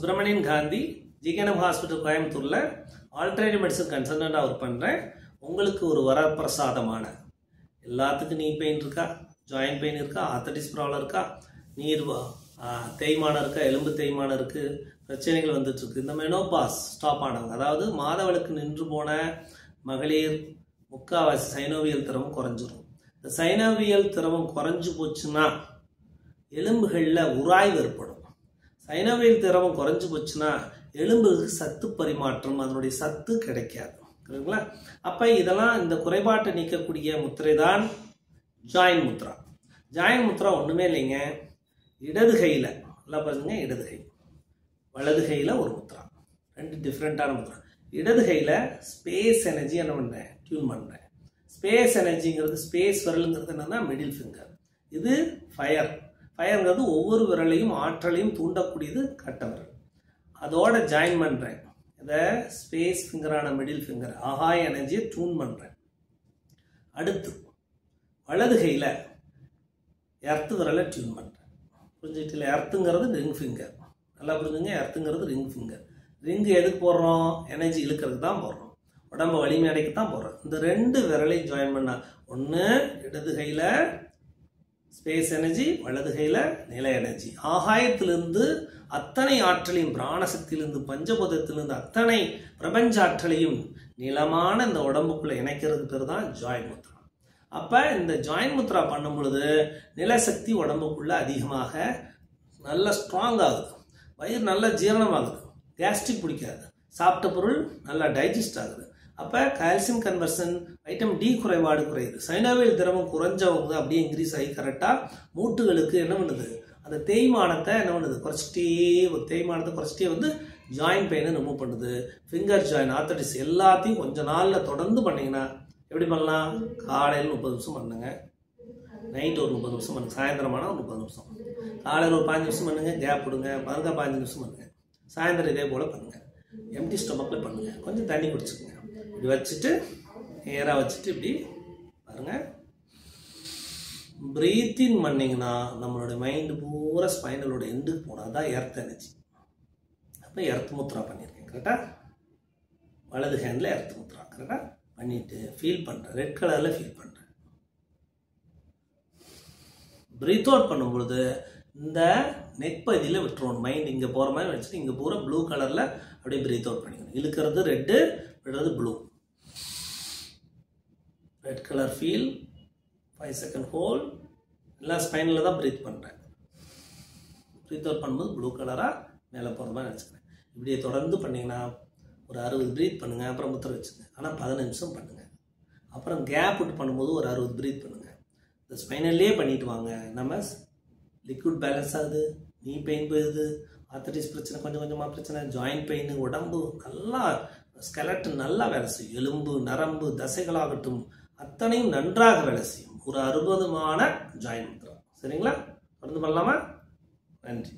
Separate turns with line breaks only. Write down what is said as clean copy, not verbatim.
Subramanian Gandhi, GKNM Hospital கோயம்புத்தூர்ல alternative medicine கன்சல்டன்ட்டா work பண்றேன். உங்களுக்கு ஒரு வரப்பிரசாதமான எல்லாத்துக்கும் நீ பெயின் இருக்கா, ஜாயிண்ட் பெயின் இருக்கா, ஆர்த்தரைட்டிஸ் ப்ராப்ளம் இருக்கா, நீர் தேய்மானம் இருக்கா, எலும்பு தேய்மானம் இருக்கு, பிரச்சனைகள் வந்துட்டு இருக்கு. இந்த மெனோபாஸ் ஸ்டாப் ஆனவங்க, அதாவது மாதவிலக்கு நின்று போன மகளிர் முக்காவாசி சைனோவியல் திரவம் குறைஞ்சிரும். இந்த சைனோவியல் திரவம் குறைஞ்சு போச்சுன்னா எலும்புகளில் உராய்வு ஏற்படும். சைனோவியல் திரவம் குறைஞ்சு போச்சுன்னா எலும்புக்கு சத்து பரிமாற்றம், அதனுடைய சத்து கிடைக்காது. சரிங்களா? அப்போ இதெல்லாம் இந்த குறைபாட்டை நீக்கக்கூடிய முத்திரை தான் ஜாயின் முத்ரா. ஜாயின் முத்ரா ஒன்றுமே இல்லைங்க, இடது கையில் நல்லா பாருங்க, இடது கை, வலது கையில் ஒரு முத்ரா, ரெண்டு டிஃப்ரெண்ட்டான முத்ரா. இடது கையில் ஸ்பேஸ் எனர்ஜி என்ன பண்ணுறேன், டியூன் பண்ணுறேன். ஸ்பேஸ் எனர்ஜிங்கிறது, ஸ்பேஸ் விரலுங்கிறது என்னன்னா மிடில் ஃபிங்கர். இது ஃபயர். ஃபயர்ங்கிறது ஒவ்வொரு விரலையும் ஆற்றலையும் தூண்டக்கூடியது கட்ட விரல். அதோட ஜாயின் பண்ணுறேன். இதை ஸ்பேஸ் ஃபிங்கரான மிடில் ஃபிங்கர் ஆகாய எனர்ஜியை டியூன் பண்ணுறேன். அடுத்து வலது கையில் எர்த்து விரலை டியூன் பண்ணுறேன். புரிஞ்சுக்கிட்டு? எர்த்துங்கிறது ரிங் ஃபிங்கர். நல்லா புரிஞ்சுங்க, எர்த்துங்கிறது ரிங் ஃபிங்கர். ரிங்கு எதுக்கு போடுறோம்? எனர்ஜி இழுக்கிறதுக்கு தான் போடுறோம், உடம்பு வலிமை அடைக்கு தான் போடுறோம். இந்த ரெண்டு விரலையும் ஜாயின் பண்ணா ஒன்று இடது கையில் ஸ்பேஸ் எனர்ஜி, வலது கையில் நில எனர்ஜி. ஆகாயத்திலிருந்து அத்தனை ஆற்றலையும், பிராணசக்தியிலிருந்து பஞ்சபூதத்திலிருந்து அத்தனை பிரபஞ்ச ஆற்றலையும் நிலமான இந்த உடம்புக்குள்ள இணைக்கிறது பேர் தான் ஜாயின் முத்ரா. அப்போ இந்த ஜாயின் முத்ரா பண்ணும் பொழுது நிலசக்தி உடம்புக்குள்ள அதிகமாக நல்ல ஸ்ட்ராங் ஆகுது, வயிறு நல்ல ஜீரணமாகுது, கேஸ்ட்ரிக் பிடிக்காது, சாப்பிட்ட பொருள் நல்லா டைஜஸ்ட் ஆகுது. அப்போ கால்சியம் கன்வர்ஷன், வைட்டமின் டி குறைபாடு குறையுது. சைனோவியல் திரவம் குறைஞ்சவங்க அப்படியே இன்க்ரீஸ் ஆகி கரெக்டாக மூட்டுகளுக்கு என்ன பண்ணுது, அந்த தேய்மானத்தை என்ன பண்ணுது, குறைச்சிட்டே, ஒரு தேய்மானத்தை குறைச்சிட்டே வந்து ஜாயின் பெயினை ரிமூவ் பண்ணுது. ஃபிங்கர் ஜாயின், ஆர்த்தரைட்டிஸ் எல்லாத்தையும் கொஞ்சம் நாளில் தொடர்ந்து பண்ணிங்கன்னா எப்படி பண்ணலாம்? காலையில் 30 நிமிஷம் பண்ணுங்க, நைட் ஒரு 30 நிமிஷம் பண்ணுங்க, சாயந்தரமான ஒரு 30 நிமிஷம். காலையில் ஒரு 5 நிமிஷம் பண்ணுங்க, கேப் விடுங்க, மறுக்கா 5 நிமிஷம் பண்ணுங்க, சாயந்தரம் இதே போல் பண்ணுங்க. எம்டி ஸ்டொமக்கில் பண்ணுங்க, கொஞ்சம் தண்ணி குடிச்சுக்கோங்க. இப்படி வச்சுட்டு நேராக வச்சுட்டு இப்படி பாருங்க, பிரீத்திங் பண்ணிங்கன்னா நம்மளோட மைண்டு பூரா ஸ்பைனலோட எண்டுக்கு போனால் தான் எர்த் எனர்ஜி. அப்போ எர்த் முத்ரா பண்ணியிருக்கேன் கரெக்டாக, வலது ஹேண்டில் எர்த் முத்ரா கரெக்டாக பண்ணிட்டு ஃபீல் பண்ணுறேன், ரெட் கலரில் ஃபீல் பண்ணுறேன். பிரீத் அவுட் பண்ணும்பொழுது இந்த நெக் பகுதியில் விட்டுருவோம், மைண்ட் இங்கே போகிற மாதிரி வச்சுட்டு இங்கே பூரா ப்ளூ கலரில் அப்படியே பிரீத் அவுட் பண்ணிக்கணும். இழுக்கிறது ரெட்டு, விடுறது blue. Red colour feel, 5 second hold. எல்லாம் ஸ்பைனில் தான் பிரீத் பண்ணுறேன். பிரீத் அவுட் பண்ணும்போது ப்ளூ கலராக மேலே போகிற மாதிரி வச்சுக்கிறேன். இப்படியே தொடர்ந்து பண்ணிங்கன்னா ஒரு 60 பிரீத் பண்ணுங்கள், அப்புறம் முத்திரை வச்சுங்க. ஆனால் 15 நிமிஷம் பண்ணுங்கள். அப்புறம் கேப் விட்டு பண்ணும்போது ஒரு 60 பிரீத் பண்ணுங்கள். இந்த ஸ்பைனல்லே பண்ணிட்டு வாங்க. நம்ம லிக்விட் பேலன்ஸ் ஆகுது, நீ பெயின் போயிடுது, ஆர்த்தரைட்டிஸ் பிரச்சனை கொஞ்சம் கொஞ்சமாக பிரச்சனை, ஜாயிண்ட் பெயின், உடம்பு நல்லா ஸ்கெலட்டன் நல்லா வேலை செய்யும், எலும்பு நரம்பு தசைகளாகட்டும் அத்தனையும் நன்றாக வேலை செய்யும். ஒரு அற்புதமான ஜாயின் முத்ரா. சரிங்களா? தொடர்ந்து பண்ணலாமா? நன்றி.